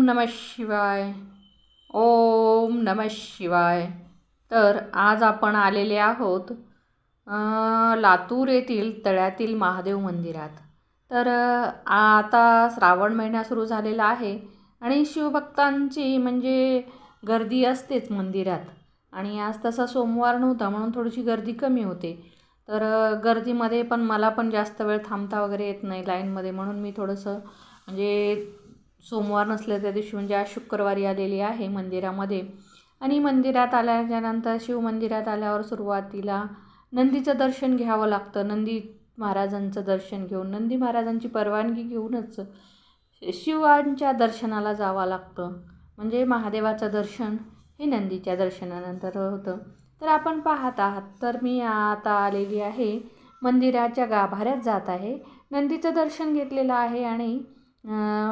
नमः शिवाय. ओम नमः शिवाय. तर आज आपण आलेले आहोत लातूर येथील तळ्यातील महादेव मंदिरात. तर आता श्रावण महिना सुरू झालेला आहे आणि शिवभक्तांची म्हणजे गर्दी असतेच मंदिरात. आणि आज तसा सोमवार नव्हता म्हणून थोडीशी गर्दी कमी होते. तर गर्दीमध्ये पण मला पण जास्त वेळ थांबता वगैरे येत नाही लाईनमध्ये, म्हणून मी थोडंसं म्हणजे सोमवार नसल्या त्या दिवशी म्हणजे आज शुक्रवारी आलेली आहे मंदिरामध्ये. आणि मंदिरात आल्याच्यानंतर शिवमंदिरात आल्यावर सुरुवातीला नंदीचं दर्शन घ्यावं लागतं. नंदी महाराजांचं दर्शन घेऊन नंदी महाराजांची परवानगी घेऊनच शिवांच्या दर्शनाला जावं लागतं. म्हणजे महादेवाचं दर्शन हे नंदीच्या दर्शनानंतर होतं. तर आपण पाहत आहात, तर मी आता आलेली आहे मंदिराच्या गाभाऱ्यात जात आहे. नंदीचं दर्शन घेतलेलं आहे आणि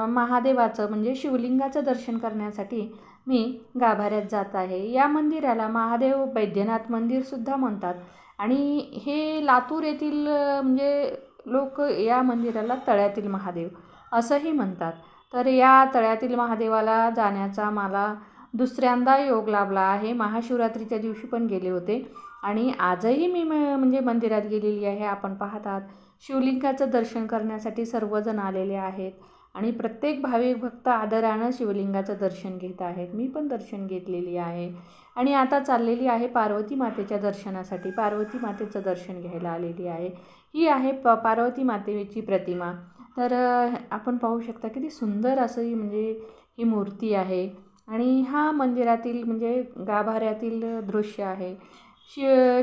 महादेवाचं म्हणजे शिवलिंगाचं दर्शन करण्यासाठी मी गाभाऱ्यात जात आहे. या मंदिराला महादेव बैद्यनाथ मंदिरसुद्धा म्हणतात आणि हे लातूर येथील म्हणजे लोक या मंदिराला तळ्यातील महादेव असंही म्हणतात. तर या तळ्यातील महादेवाला जाण्याचा मला दुसऱ्यांदा योग लाभला आहे. महाशिवरात्रीच्या दिवशी पण गेले होते आणि आजही मी म्हणजे मंदिरात गेलेली आहे. आपण पाहत आहात शिवलिंगाचं दर्शन करण्यासाठी सर्वजण आलेले आहेत आणि प्रत्येक भाविक भक्त आदरानं शिवलिंगाचं दर्शन घेत आहेत. मी पण दर्शन घेतलेली आहे आणि आता चाललेली आहे पार्वती मातेच्या दर्शनासाठी. पार्वती मातेचं दर्शन घ्यायला आलेली आहे. ही आहे पार्वती मातेची प्रतिमा. तर आपण पाहू शकता किती सुंदर असं म्हणजे ही मूर्ती आहे आणि हा मंदिरातील म्हणजे गाभाऱ्यातील दृश्य आहे.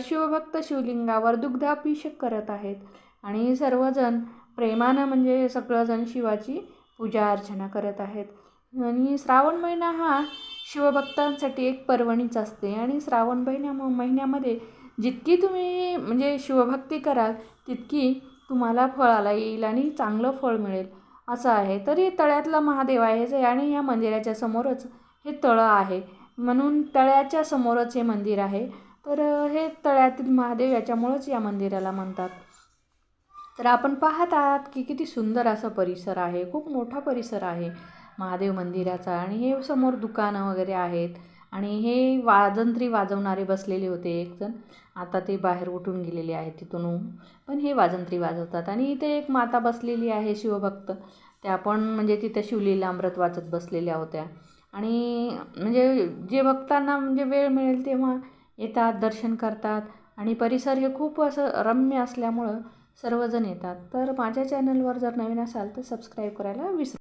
शिवभक्त शिवलिंगावर दुग्धाभिषेक करत आहेत आणि सर्वजण प्रेमानं म्हणजे सगळंजण शिवाची पूजा अर्चना करत आहेत. आणि श्रावण महिना हा शिवभक्तांसाठी एक पर्वणीच असते आणि श्रावण महिन्यामध्ये जितकी तुम्ही म्हणजे शिवभक्ती कराल तितकी तुम्हाला फळाला येईल आणि चांगलं फळ मिळेल असं आहे. तरी तळ्यातला महादेव आहे आणि या मंदिराच्या समोरच हे तळं आहे, म्हणून तळ्याच्या समोरच हे मंदिर आहे. तर हे तळ्यातील महादेव याच्यामुळंच या मंदिराला म्हणतात. तर आपण पाहत आहात की किती सुंदर असा परिसर आहे. खूप मोठा परिसर आहे महादेव मंदिराचा आणि हे समोर दुकानं वगैरे आहेत आणि हे वाजंत्री वाजवणारे बसलेले होते एकजण. आता ते बाहेर उठून गेलेले आहेत तिथून, पण हे वाजंत्री वाजवतात. आणि इथे एक माता बसलेली आहे शिवभक्त, त्या पण म्हणजे तिथं शिवलीलामृत वाचत बसलेल्या होत्या. आणि म्हणजे जे भक्तांना म्हणजे वेळ मिळेल तेव्हा येतात, दर्शन करतात आणि परिसर हे खूप असं रम्य असल्यामुळं सर्वजण येतात. तर माझ्या चॅनलवर जर नवीन असाल तर सबस्क्राईब करायला विसरू